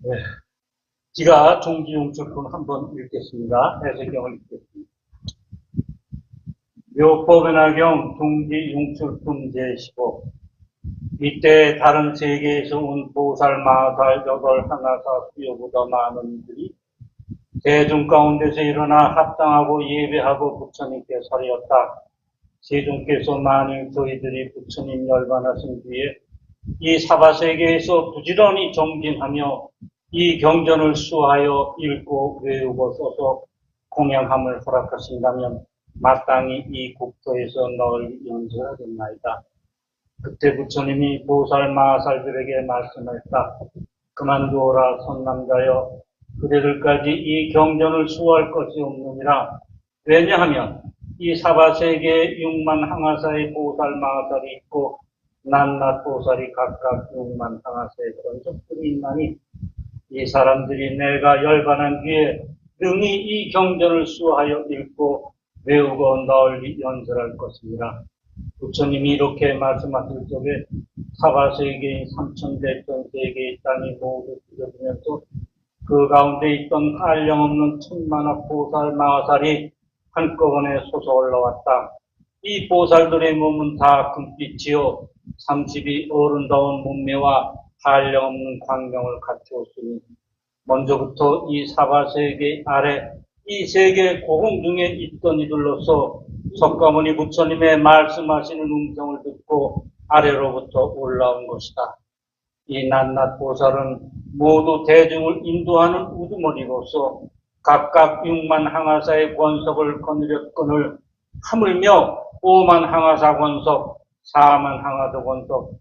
네. 제가 종지용출품 한번 읽겠습니다. 해석경을 읽겠습니다. 묘법연화경 종지용출품 제15. 이때 다른 세계에서 온 보살, 마살, 여덟, 하나사, 수요보다 많은 이들이 대중 가운데서 일어나 합당하고 예배하고 부처님께 설이었다. 세종께서 만일 저희들이 부처님 열반하신 뒤에 이 사바세계에서 부지런히 정진하며 이 경전을 수하여 읽고 외우고 써서 공양함을 허락하신다면 마땅히 이 국토에서 널리 연설하겠나이다. 그때 부처님이 보살 마살들에게 말씀했다. 그만두어라 선남자여, 그대들까지 이 경전을 수할 것이 없느니라. 왜냐하면 이 사바세계에 6만 항아사의 보살 마살이 있고 낱낱 보살이 각각 6만 항아사의 권속들이 있나니 이 사람들이 내가 열반한 뒤에 능히 이 경전을 수하여 읽고 외우고 널리 연설할 것입니다. 부처님이 이렇게 말씀하실 적에 사바세계인 삼천대천 세계의 땅이 모두 찢어지면서 그 가운데 있던 한량없는 천만억 보살 마살이 한꺼번에 솟아 올라왔다. 이 보살들의 몸은 다 금빛이요 30이 어른다운 몸매와 한량없는 광명을 갖추었으니 먼저부터 이 사바세계 아래 이 세계 고공 중에 있던 이들로서 석가모니 부처님의 말씀하시는 음성을 듣고 아래로부터 올라온 것이다. 이 낱낱 보살은 모두 대중을 인도하는 우두머리로서 각각 6만 항아사의 권석을 거느렸거늘 하물며 5만 항아사 권석, 4만 항아사 권석,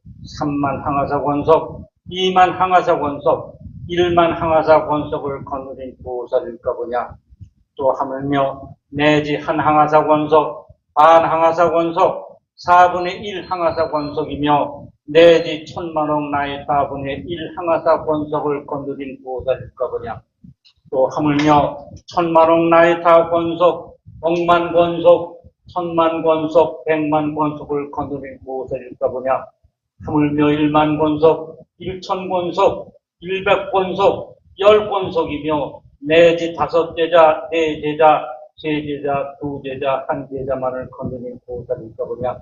3만 항아사 권석, 2만 항아사 권석, 1만 항아사 권석을 거느린 보살일까 보냐. 또 하물며 내지 한 항아사 권석, 반 항아사 권석, 4분의 1 항아사 권석이며 내지 천만억 나의 4분의 1 항아사 권석을 거느린 보살일까 보냐. 또 하물며 천만억 나의 다 권석, 억만 권석, 천만 권석, 백만 권석을 거느린 보살일까 보냐. 하물며 1만 권석, 1천 권석, 100 권석, 10 권석이며 내지 5제자, 4제자, 3제자, 2제자, 1제자만을 거느린 보살일까 보냐.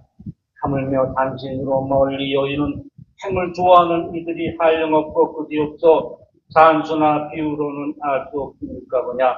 하물며 단신으로 멀리 여의는 행을 좋아하는 이들이 한량없고 그지없어 산수나 비유로는 알 수 없으니까 보냐.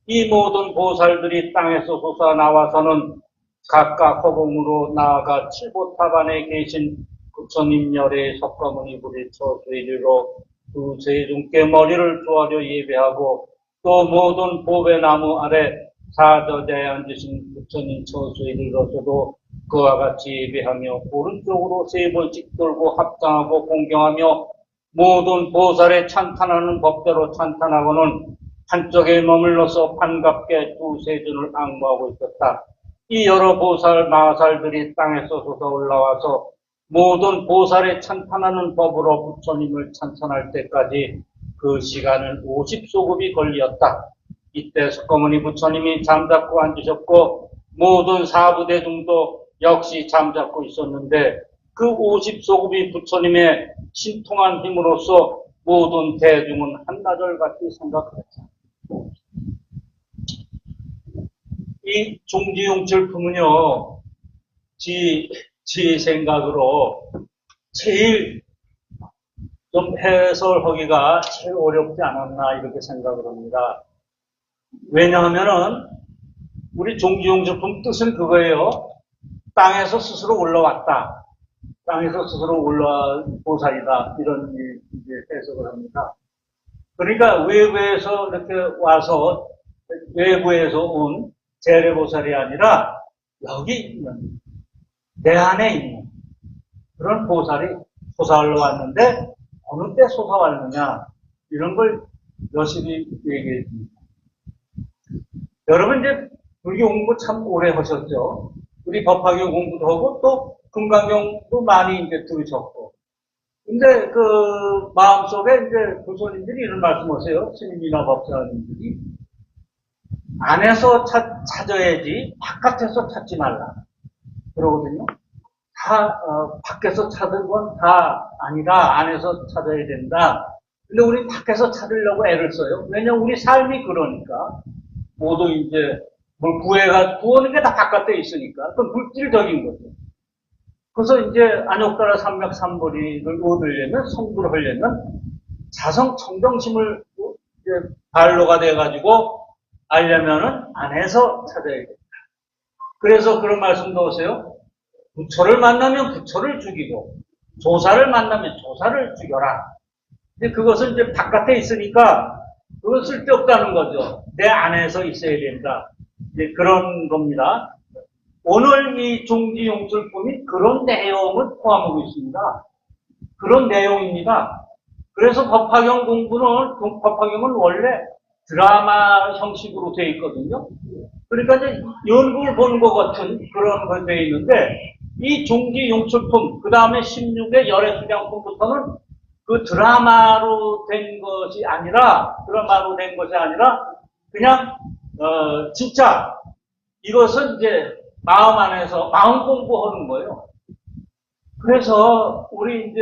이 모든 보살들이 땅에서 솟아나와서는 각각 허공으로 나아가 칠보탑안에 계신 부처님 열의 석가모니 부리쳐 죄리로 두 세종께 머리를 조아려 예배하고 또 모든 보배나무 아래 사저자에 앉으신 부처님 처소에 이르러서도 그와 같이 예배하며 오른쪽으로 3번씩 돌고 합장하고 공경하며 모든 보살에 찬탄하는 법대로 찬탄하고는 한쪽에 머물러서 반갑게 두 세존을 앙모하고 있었다. 이 여러 보살 마살들이 땅에서 솟아 올라와서 모든 보살에 찬탄하는 법으로 부처님을 찬탄할 때까지 그 시간은 50소급이 걸렸다. 이때 석가모니 부처님이 잠잡고 앉으셨고 모든 사부대중도 역시 잠잡고 있었는데 그 50소급이 부처님의 신통한 힘으로써 모든 대중은 한나절같이 생각했다. 이 종지용철품은요, 지 생각으로 제일 좀 해설하기가 제일 어렵지 않았나 이렇게 생각을 합니다. 왜냐하면은 우리 종지용철품 뜻은 그거예요. 땅에서 스스로 올라왔다. 땅에서 스스로 올라온 보살이다. 이런 이제 해석을 합니다. 그러니까 외부에서 이렇게 와서 외부에서 온 재래보살이 아니라 여기 있는 내 안에 있는 그런 보살이 솟아올라 왔는데 어느 때 솟아왔느냐 이런 걸 여실히 얘기해 줍니다. 여러분 이제 불교 공부 참 오래 하셨죠. 우리 법화경 공부도 하고 또 금강경도 많이 이제 들으셨고. 근데 그 마음속에 이제 부처님들이 이런 말씀하세요. 스님이나 법사님들이 안에서 찾아야지 바깥에서 찾지 말라. 그러거든요. 다 밖에서 찾은 건 다 아니라 안에서 찾아야 된다. 근데 우리 밖에서 찾으려고 애를 써요. 왜냐면 우리 삶이 그러니까. 모두 이제 뭘 구하는 게 다 바깥에 있으니까. 그건 물질적인 거죠. 그래서 이제 안욕따라 삼맥삼보리를 얻으려면, 성불을 하려면 자성 청정심을 이제 발로가 돼가지고 알려면은 안에서 찾아야 돼. 그래서 그런 말씀도 하세요. 부처를 만나면 부처를 죽이고, 조사를 만나면 조사를 죽여라. 이제 그것은 이제 바깥에 있으니까 그건 쓸데없다는 거죠. 내 안에서 있어야 된다. 이제 그런 겁니다. 오늘 이 종지용출품이 그런 내용을 포함하고 있습니다. 그런 내용입니다. 그래서 법화경 공부는, 법화경은 원래 드라마 형식으로 되어 있거든요. 그러니까 이제 연극을 보는 것 같은 그런 거 되어 있는데, 이 종지용출품, 그 다음에 16의 열애수량품부터는 그 드라마로 된 것이 아니라, 그냥, 진짜, 이것은 이제 마음 안에서, 마음 공부하는 거예요. 그래서, 우리 이제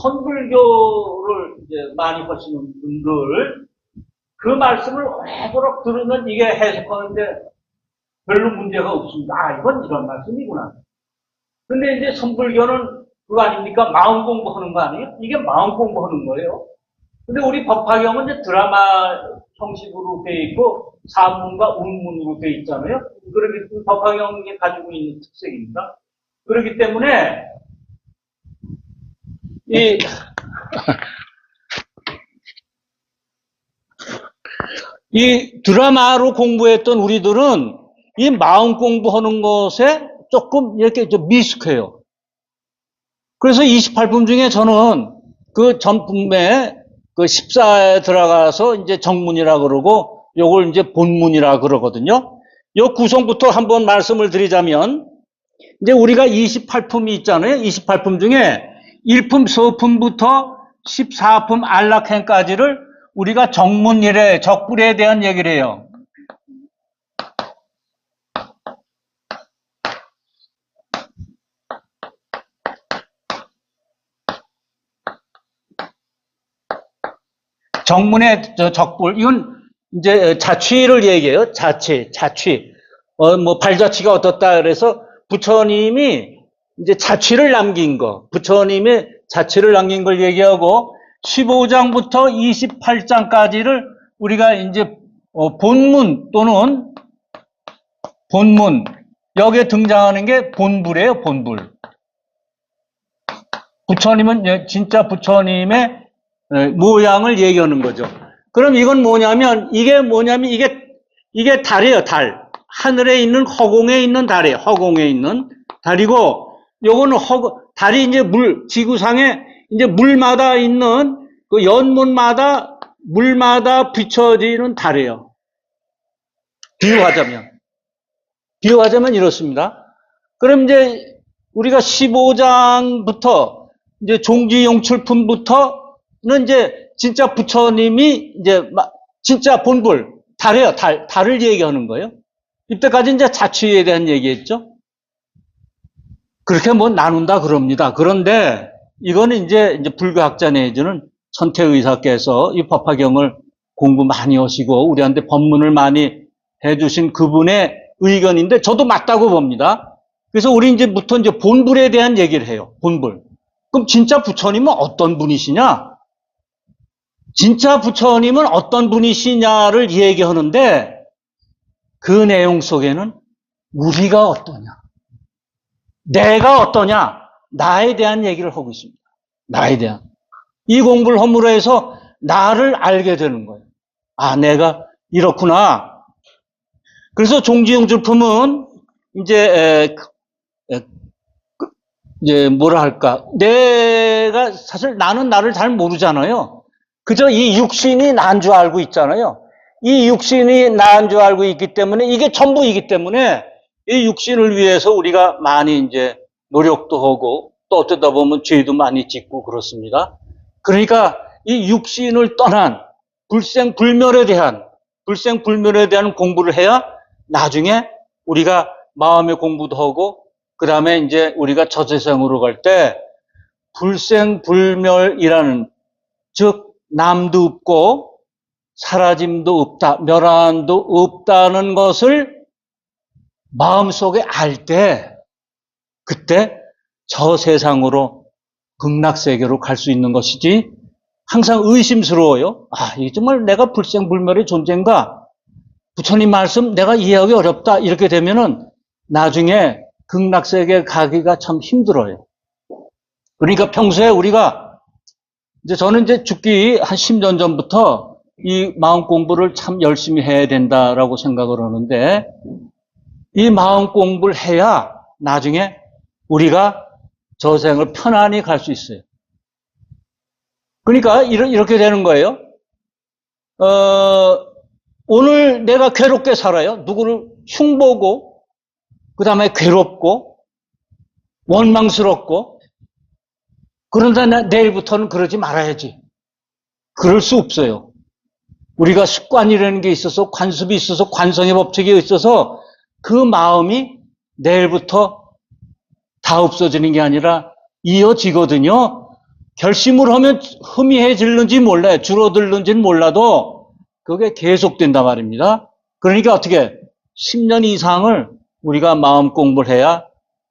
선불교를 이제 많이 하시는 분들, 그 말씀을 오래도록 들으면 이게 해석하는데 별로 문제가 없습니다. 아, 이건 이런 말씀이구나. 근데 이제 선불교는 그거 아닙니까? 마음 공부하는 거 아니에요? 이게 마음 공부하는 거예요. 근데 우리 법화경은 이제 드라마 형식으로 돼 있고 사문과 운문으로 돼 있잖아요. 그러기 때문에 법화경이 가지고 있는 특색입니다. 그렇기 때문에 이 드라마로 공부했던 우리들은 이 마음 공부하는 것에 조금 이렇게 좀 미숙해요. 그래서 28품 중에 저는 그 전품에 그 14에 들어가서 이제 정문이라 그러고 요걸 이제 본문이라 그러거든요. 요 구성부터 한번 말씀을 드리자면 이제 우리가 28품이 있잖아요. 28품 중에 1품, 서품부터 14품 안락행까지를 우리가 정문일에 적불에 대한 얘기를 해요. 정문의 적불, 이건 이제 자취를 얘기해요. 자취. 뭐 발자취가 어떻다 그래서 부처님이 이제 자취를 남긴 거, 부처님의 자취를 남긴 걸 얘기하고 15장부터 28장까지를 우리가 이제 본문 또는 본문, 여기에 등장하는 게 본불이에요, 본불. 부처님은 진짜 부처님의 모양을 얘기하는 거죠. 그럼 이건 뭐냐면, 이게 달이에요, 달. 하늘에 있는 허공에 있는 달이에요, 허공에 있는 달이고, 요거는 달이 이제 지구상에 이제 물마다 있는 그 연못마다 물마다 비춰지는 달이에요. 비유하자면 이렇습니다. 그럼 이제 우리가 15장부터 이제 종지용출품부터는 이제 진짜 부처님이 이제 진짜 본불, 달이에요. 달을 얘기하는 거예요. 이때까지 이제 자취에 대한 얘기했죠. 그렇게 뭐 나눈다 그럽니다. 그런데 이거는 이제 불교학자 내지는 천태의사께서 이 법화경을 공부 많이 하시고 우리한테 법문을 많이 해주신 그분의 의견인데 저도 맞다고 봅니다. 그래서 우리 이제부터 이제 본불에 대한 얘기를 해요. 본불. 그럼 진짜 부처님은 어떤 분이시냐? 진짜 부처님은 어떤 분이시냐를 얘기하는데 그 내용 속에는 우리가 어떠냐? 내가 어떠냐? 나에 대한 얘기를 하고 있습니다. 나에 대한. 이 공부를 함으로 해서 나를 알게 되는 거예요. 아, 내가 이렇구나. 그래서 종지용출품은 이제 뭐라 할까. 내가 사실 나는 나를 잘 모르잖아요. 그저 이 육신이 난 줄 알고 있잖아요. 이 육신이 난 줄 알고 있기 때문에 이게 전부이기 때문에 이 육신을 위해서 우리가 많이 이제 노력도 하고 또 어쩌다 보면 죄도 많이 짓고 그렇습니다. 그러니까 이 육신을 떠난 불생불멸에 대한 공부를 해야 나중에 우리가 마음의 공부도 하고 그 다음에 이제 우리가 저세상으로 갈 때 불생불멸이라는 즉 남도 없고 사라짐도 없다, 멸한도 없다는 것을 마음속에 알 때, 그때 저 세상으로 극락세계로 갈 수 있는 것이지, 항상 의심스러워요. 아, 이게 정말 내가 불생불멸의 존재인가? 부처님 말씀 내가 이해하기 어렵다. 이렇게 되면은 나중에 극락세계 가기가 참 힘들어요. 그러니까 평소에 우리가, 저는 이제 죽기 한 10년 전부터 이 마음 공부를 참 열심히 해야 된다라고 생각을 하는데, 이 마음 공부를 해야 나중에 우리가 저 생을 편안히 갈 수 있어요. 그러니까 이렇게 되는 거예요. 오늘 내가 괴롭게 살아요. 누구를 흉보고, 그 다음에 괴롭고, 원망스럽고, 그런데 내일부터는 그러지 말아야지. 그럴 수 없어요. 우리가 습관이라는 게 있어서, 관습이 있어서, 관성의 법칙이 있어서 그 마음이 내일부터 다 없어지는 게 아니라 이어지거든요. 결심을 하면 희미해질는지 몰라요. 줄어들는지는 몰라도 그게 계속된단 말입니다. 그러니까 어떻게 10년 이상을 우리가 마음 공부를 해야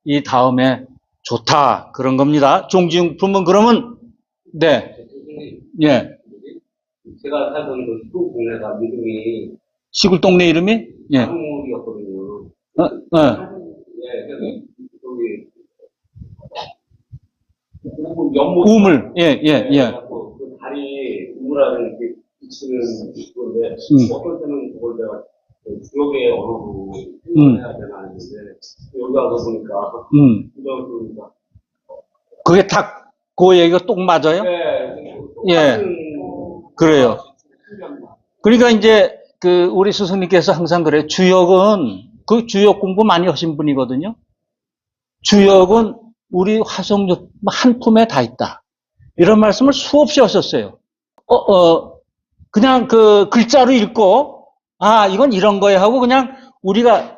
이 다음에 좋다, 그런 겁니다. 종지용품은 그러면, 네, 예. 제가 살던 그 시골 동네가 이름이 시골 동네 이름이, 예, 강물이었거든요. 예, 그래서 저기 우물, 예, 예, 예. 그 다리 우물하는 이렇게 비치는 건데 어떤 때는 그걸 내가 지역의 언어로 해야 되나 했는데 여기 와서 보니까 이런 소리가 그게 다 그 얘기가 똑 맞아요? 네, 예, 그래요. 그러니까 이제 그 우리 스승님께서 항상 그래요. 주역은 그 주역 공부 많이 하신 분이거든요. 주역은 우리 화성육 한 품에 다 있다. 이런 말씀을 수없이 하셨어요. 그냥 그 글자로 읽고, 아, 이건 이런 거야 하고 그냥 우리가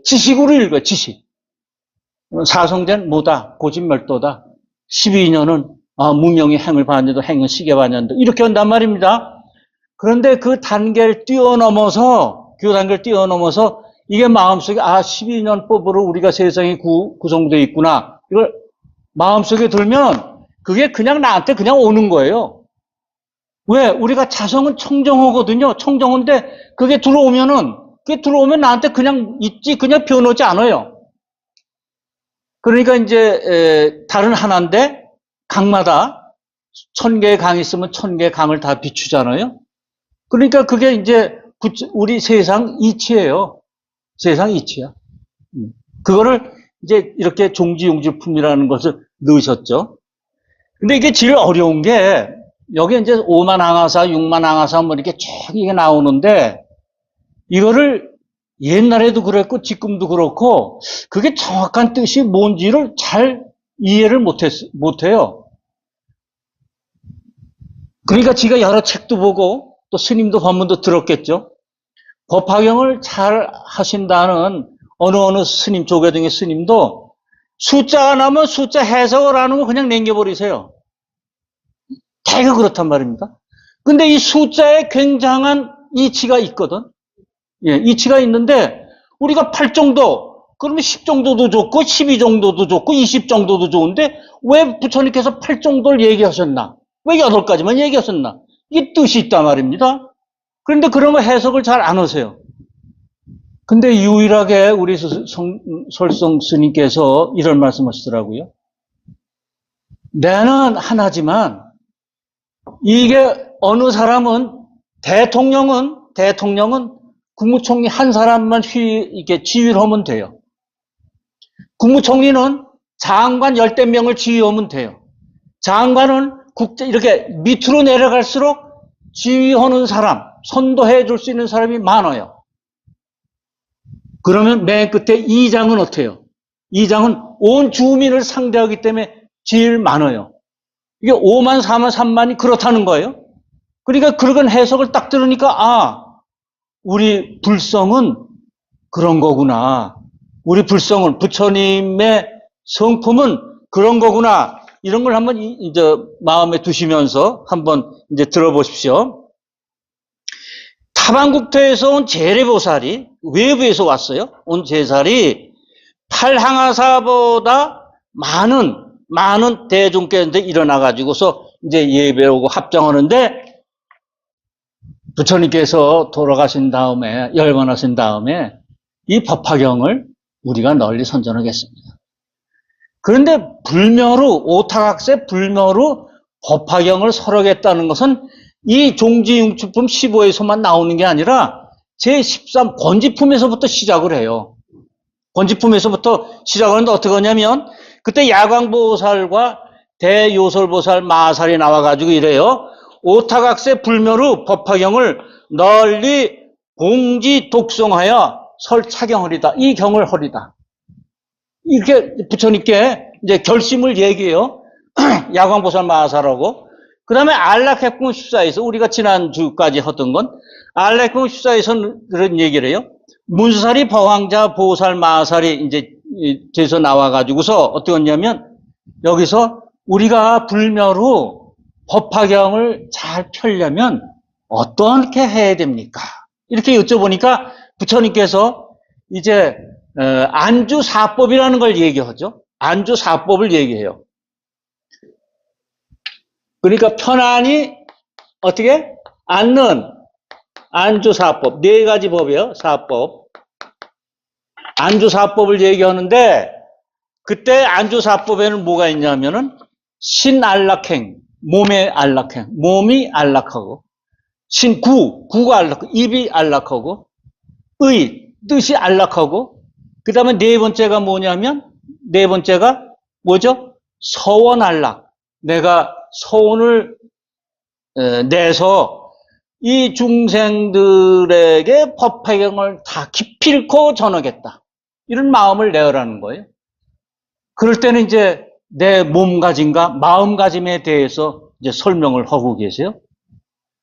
지식으로 읽어요. 지식. 사성전 뭐다? 고집멸도다. 12년은 무명이 행을 반년도, 행은 시계 반년도. 이렇게 한단 말입니다. 그런데 그 단계를 뛰어넘어서, 그 단계를 뛰어넘어서 이게 마음속에 12년 법으로 우리가 세상이 구성되어 있구나. 이걸 마음속에 들면 그게 그냥 나한테 그냥 오는 거예요. 왜? 우리가 자성은 청정하거든요. 청정한데 그게 들어오면 나한테 그냥 있지, 그냥 변하지 않아요. 그러니까 이제 다른 하나인데 강마다 1000개의 강이 있으면 1000개의 강을 다 비추잖아요. 그러니까 그게 이제 우리 세상 이치예요. 세상 이치야. 그거를 이제 이렇게 종지용지품이라는 것을 넣으셨죠. 근데 이게 제일 어려운 게 여기 이제 5만 항하사, 6만 항하사 뭐 이렇게 쭉 이게 나오는데 이거를 옛날에도 그랬고 지금도 그렇고 그게 정확한 뜻이 뭔지를 잘 이해를 못해요. 그러니까 제가 여러 책도 보고 또 스님도 법문도 들었겠죠. 법화경을 잘 하신다는 어느 스님, 조계종의 스님도 숫자가 나면 숫자 해석을 안 하고 그냥 남겨버리세요. 되게 그렇단 말입니다. 근데 이 숫자에 굉장한 이치가 있거든. 예, 이치가 있는데 우리가 8 정도, 그러면 10 정도도 좋고 12 정도도 좋고 20 정도도 좋은데 왜 부처님께서 8 정도를 얘기하셨나? 왜 8가지만 얘기하셨나? 이게 뜻이 있단 말입니다. 그런데 그런 거 해석을 잘 안 하세요. 근데 유일하게 우리 설성 스님께서 이런 말씀 하시더라고요. 나는 하나지만 이게 어느 사람은 대통령은 국무총리 한 사람만 이렇게 지휘를 하면 돼요. 국무총리는 장관 10대 명을 지휘하면 돼요. 장관은 이렇게 밑으로 내려갈수록 지휘하는 사람, 선도해 줄 수 있는 사람이 많아요. 그러면 맨 끝에 이장은 어때요? 이장은 온 주민을 상대하기 때문에 제일 많아요. 이게 5만, 4만, 3만이 그렇다는 거예요. 그러니까 그런 해석을 딱 들으니까 우리 불성은 그런 거구나. 우리 불성은 부처님의 성품은 그런 거구나. 이런 걸 한번 이제 마음에 두시면서 한번 이제 들어보십시오. 타반국토에서 온 재래보살이 외부에서 왔어요. 온 제살이 탈항하사보다 많은 대중께 일어나 가지고서 이제 예배하고 합정하는데 부처님께서 돌아가신 다음에 열반하신 다음에 이 법화경을 우리가 널리 선전하겠습니다. 그런데 불멸후 오타각세 불멸후 법화경을 설하겠다는 것은 이 종지융축품 15에서만 나오는 게 아니라 제13 권지품에서부터 시작을 해요. 권지품에서부터 시작하는데 어떻게 하냐면 그때 야광보살과 대요설보살 마살이 나와가지고 이래요. 오타각세 불멸후 법화경을 널리 공지 독송하여 설차경허리다. 이 경을 허리다. 이렇게 부처님께 이제 결심을 얘기해요. 야광보살 마살하고. 그 다음에 안락핵공 14에서 우리가 지난주까지 하던 건 안락핵공 14에서 그런 얘기를 해요. 문사리 법왕자 보살 마살이 이제 돼서 나와가지고서 어떻게 했냐면 여기서 우리가 불멸 후 법화경을 잘 펴려면 어떻게 해야 됩니까? 이렇게 여쭤보니까 부처님께서 이제 안주사법이라는 걸 얘기하죠. 안주사법을 얘기해요. 그러니까 편안히 어떻게? 앉는 안주사법. 네 가지 법이에요. 사법. 안주사법을 얘기하는데 그때 안주사법에는 뭐가 있냐면은 신안락행, 몸의 안락행, 몸이 안락하고 구가 안락하고 입이 안락하고 의, 뜻이 안락하고 그 다음에 네 번째가 뭐냐면 네 번째가 뭐죠? 서원안락. 내가 서원을 내서 이 중생들에게 법화경을 다 기필코 전하겠다. 이런 마음을 내어라는 거예요. 그럴 때는 이제 내 몸가짐과 마음가짐에 대해서 이제 설명을 하고 계세요.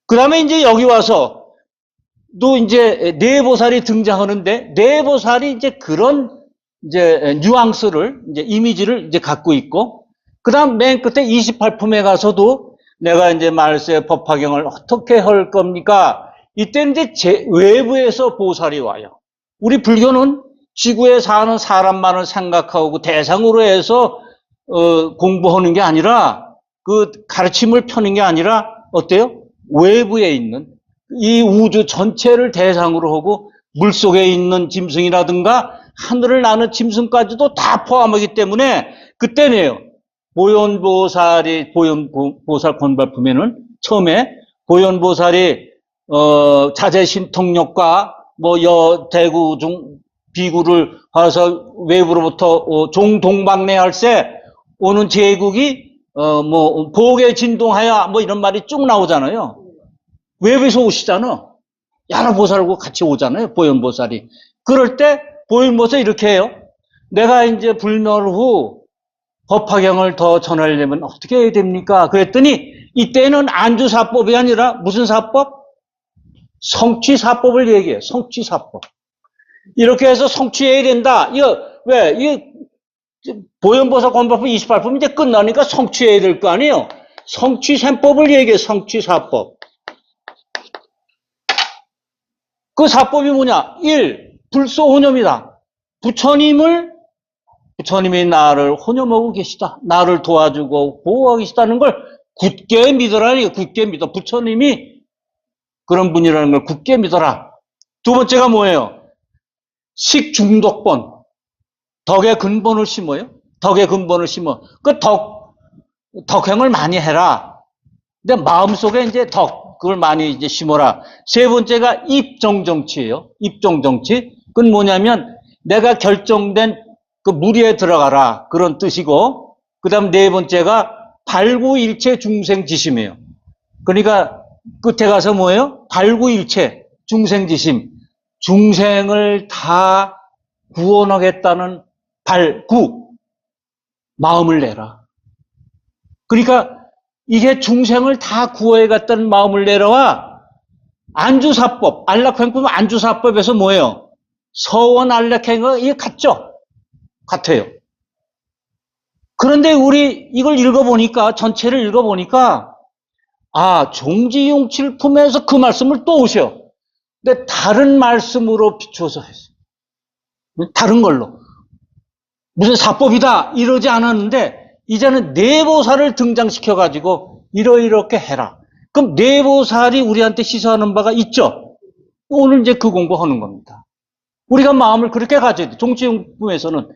그 다음에 이제 여기 와서 또 이제 네보살이 등장하는데 네보살이 이제 그런 이제 뉘앙스를 이제 이미지를 이제 갖고 있고 그 다음 맨 끝에 28품에 가서도 내가 이제 말세 법화경을 어떻게 할 겁니까? 이때는 이제 외부에서 보살이 와요. 우리 불교는 지구에 사는 사람만을 생각하고 대상으로 해서 공부하는 게 아니라 그 가르침을 펴는 게 아니라 어때요? 외부에 있는 이 우주 전체를 대상으로 하고 물속에 있는 짐승이라든가 하늘을 나는 짐승까지도 다 포함하기 때문에 그때네요. 보현보살 권발품에는 처음에 보현보살이 자재신통력과 대구 비구를 와서 외부로부터 종동방내할세 오는 제국이 복에 진동하여 이런 말이 쭉 나오잖아요. 외부에서 오시잖아. 여러 보살하고 같이 오잖아요. 보현보살이. 그럴 때 보현보살이 이렇게 해요. 내가 이제 불멸 후 법화경을 더 전하려면 어떻게 해야 됩니까? 그랬더니 이때는 안주사법이 아니라 무슨 사법? 성취사법을 얘기해요. 성취사법. 이렇게 해서 성취해야 된다. 보현보살 권법품 28품 이제 끝나니까 성취해야 될 거 아니에요? 성취셈법을 얘기해요. 성취사법. 그 사법이 뭐냐? 1. 불소혼념이다. 부처님이 나를 혼념하고 계시다. 나를 도와주고 보호하고 계시다는 걸 굳게 믿어라. 굳게 믿어. 부처님이 그런 분이라는 걸 굳게 믿어라. 두 번째가 뭐예요? 식중독본. 덕의 근본을 심어요. 덕의 근본을 심어. 그 덕행을 많이 해라. 근데 마음속에 이제 그걸 많이 이제 심어라. 세 번째가 입종정치예요. 입종정치. 그건 뭐냐면 내가 결정된 그 무리에 들어가라. 그런 뜻이고. 그 다음 네 번째가 발구일체 중생지심이에요. 그러니까 끝에 가서 뭐예요? 발구일체 중생지심. 중생을 다 구원하겠다는 마음을 내라. 그러니까 이게 중생을 다 구해갔다는 마음을 내려와 안주사법, 안락행품 안주사법에서 뭐예요? 서원 안락행은 이게 같죠? 같아요. 그런데 우리 이걸 읽어보니까, 전체를 읽어보니까, 아, 종지용칠품에서 그 말씀을 또 오셔. 근데 다른 말씀으로 비춰서 했어요. 다른 걸로. 무슨 사법이다 이러지 않았는데 이제는 내보살을 등장시켜가지고 이렇게 해라. 그럼 내보살이 우리한테 시사하는 바가 있죠. 오늘 이제 그 공부하는 겁니다. 우리가 마음을 그렇게 가져야 돼. 종지용품에서는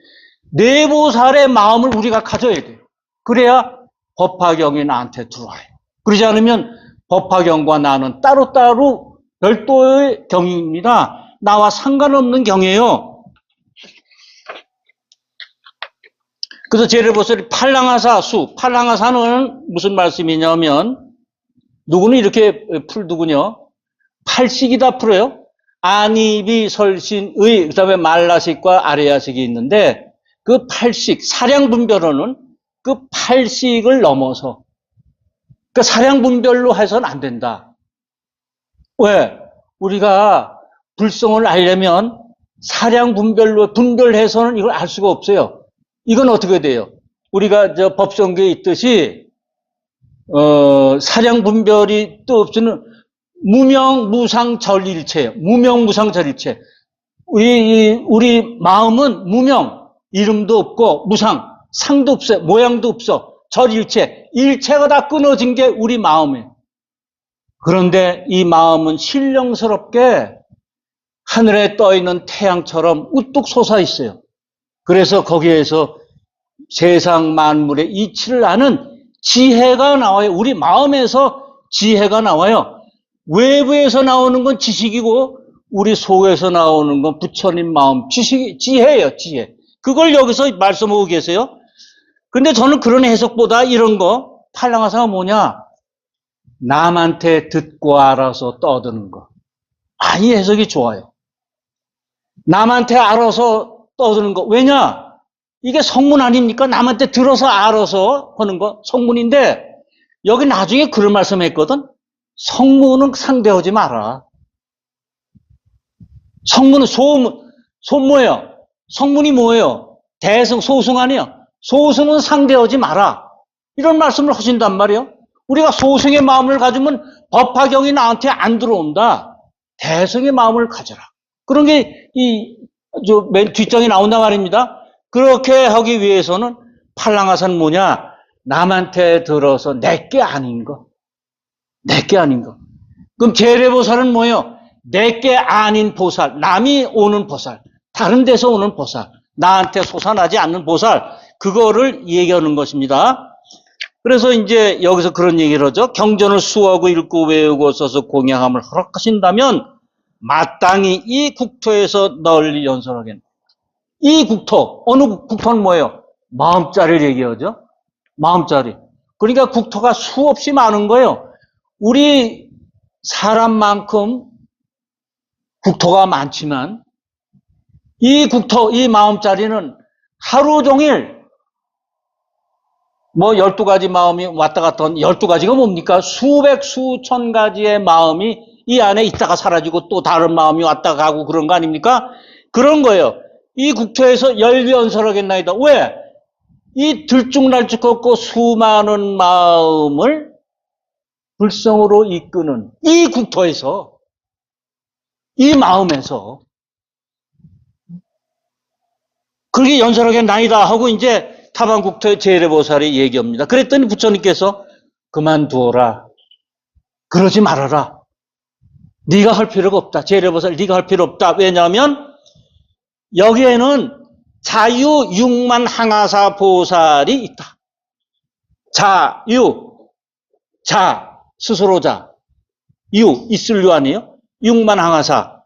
내보살의 마음을 우리가 가져야 돼요. 그래야 법화경이 나한테 들어와요. 그러지 않으면 법화경과 나는 따로따로 별도의 경입니다. 나와 상관없는 경이에요. 그래서 제레보살이 팔랑하사 팔랑하사는 무슨 말씀이냐면 누구는 이렇게 풀두군요. 팔식이다 풀어요. 안입이 설신의 그다음에 말라식과 아레야식이 있는데 그 팔식 사량분별어는 그 팔식을 넘어서 그 사량분별로 해서는 안 된다. 왜? 우리가 불성을 알려면 사량분별로 분별해서는 이걸 알 수가 없어요. 이건 어떻게 돼요? 우리가 저 법성계에 있듯이 사량분별이 또 없으면 무명무상절일체예요. 무명무상절일체. 우리 마음은 무명, 이름도 없고 무상, 상도 없어요. 모양도 없어. 절일체, 일체가 다 끊어진 게 우리 마음이에요. 그런데 이 마음은 신령스럽게 하늘에 떠있는 태양처럼 우뚝 솟아 있어요. 그래서 거기에서 세상 만물의 이치를 아는 지혜가 나와요. 우리 마음에서 지혜가 나와요. 외부에서 나오는 건 지식이고 우리 속에서 나오는 건 부처님 마음 지혜예요. 지혜. 그걸 여기서 말씀하고 계세요. 근데 저는 그런 해석보다 이런 거 팔랑하사가 뭐냐? 남한테 듣고 알아서 떠드는 거. 이 해석이 좋아요. 남한테 알아서 떠드는 거. 왜냐? 이게 성문 아닙니까? 남한테 들어서 알아서 하는 거 성문인데 여기 나중에 그런 말씀했거든. 성문은 상대하지 마라. 성문은 뭐예요? 성문이 뭐예요? 대승, 소승 아니에요? 소승은 상대하지 마라. 이런 말씀을 하신단 말이에요. 우리가 소승의 마음을 가지면 법화경이 나한테 안 들어온다. 대승의 마음을 가져라. 그런 게 맨 뒷장에 나온단 말입니다. 그렇게 하기 위해서는 팔랑하사는 뭐냐? 남한테 들어서 내게 아닌 거. 내게 아닌 거. 그럼 제레보살은 뭐예요? 내게 아닌 보살. 남이 오는 보살. 다른 데서 오는 보살. 나한테 솟아나지 않는 보살. 그거를 얘기하는 것입니다. 그래서 이제 여기서 그런 얘기를 하죠. 경전을 수하고 읽고 외우고 써서 공양함을 허락하신다면 마땅히 이 국토에서 널리 연설하겠네. 이 국토, 어느 국토는 뭐예요? 마음자리를 얘기하죠. 마음자리. 그러니까 국토가 수없이 많은 거예요. 우리 사람만큼 국토가 많지만 이 국토, 이 마음자리는 하루 종일 12가지 마음이 왔다 갔다 한 12가지가 뭡니까? 수백, 수천 가지의 마음이 이 안에 있다가 사라지고 또 다른 마음이 왔다 가고 그런 거 아닙니까? 그런 거예요. 이 국토에서 열연설하겠나이다. 왜? 이 들쭉날쭉하고 수많은 마음을 불성으로 이끄는 이 국토에서, 이 마음에서 그렇게 연설하겠나이다 하고 이제 타반국토의 제레보살이 얘기합니다. 그랬더니 부처님께서 그만두어라. 그러지 말아라. 네가 할 필요가 없다. 제레보살 네가 할 필요 없다. 왜냐하면 여기에는 자유 육만 항아사 보살이 있다. 자유, 자, 스스로 자, 유, 있을 유 아니에요? 육만 항아사.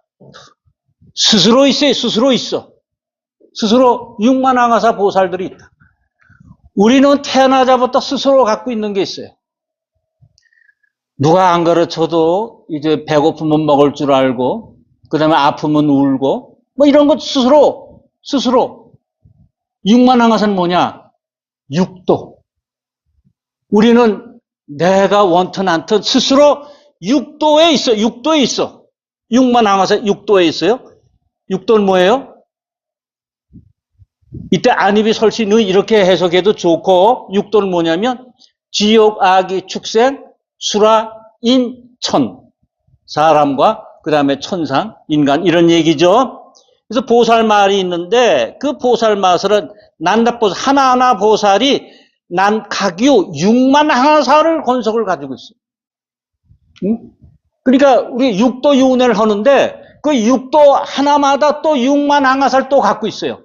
스스로 있어요. 스스로 있어. 스스로 육만 항아사 보살들이 있다. 우리는 태어나자부터 스스로 갖고 있는 게 있어요. 누가 안 가르쳐도 이제 배고프면 먹을 줄 알고, 그 다음에 아프면 울고, 이런 것 스스로. 육만 항아사는 뭐냐? 육도. 우리는 내가 원튼 않든 스스로 육도에 있어. 육도에 있어. 육만 항아사 육도에 있어요. 육도는 뭐예요? 이때 안입이 설신의 이렇게 해석해도 좋고, 육도는 뭐냐면 지옥, 악이, 축생, 수라, 인, 천. 사람과 그 다음에 천상, 인간 이런 얘기죠. 그래서 보살 말이 있는데 그 보살 마설은 난답보살 하나하나 보살이 각유 6만 항아사를 권속을 가지고 있어요. 응? 그러니까 우리 육도 윤회를 하는데 그 육도 하나마다 또 6만 항아사를 또 갖고 있어요.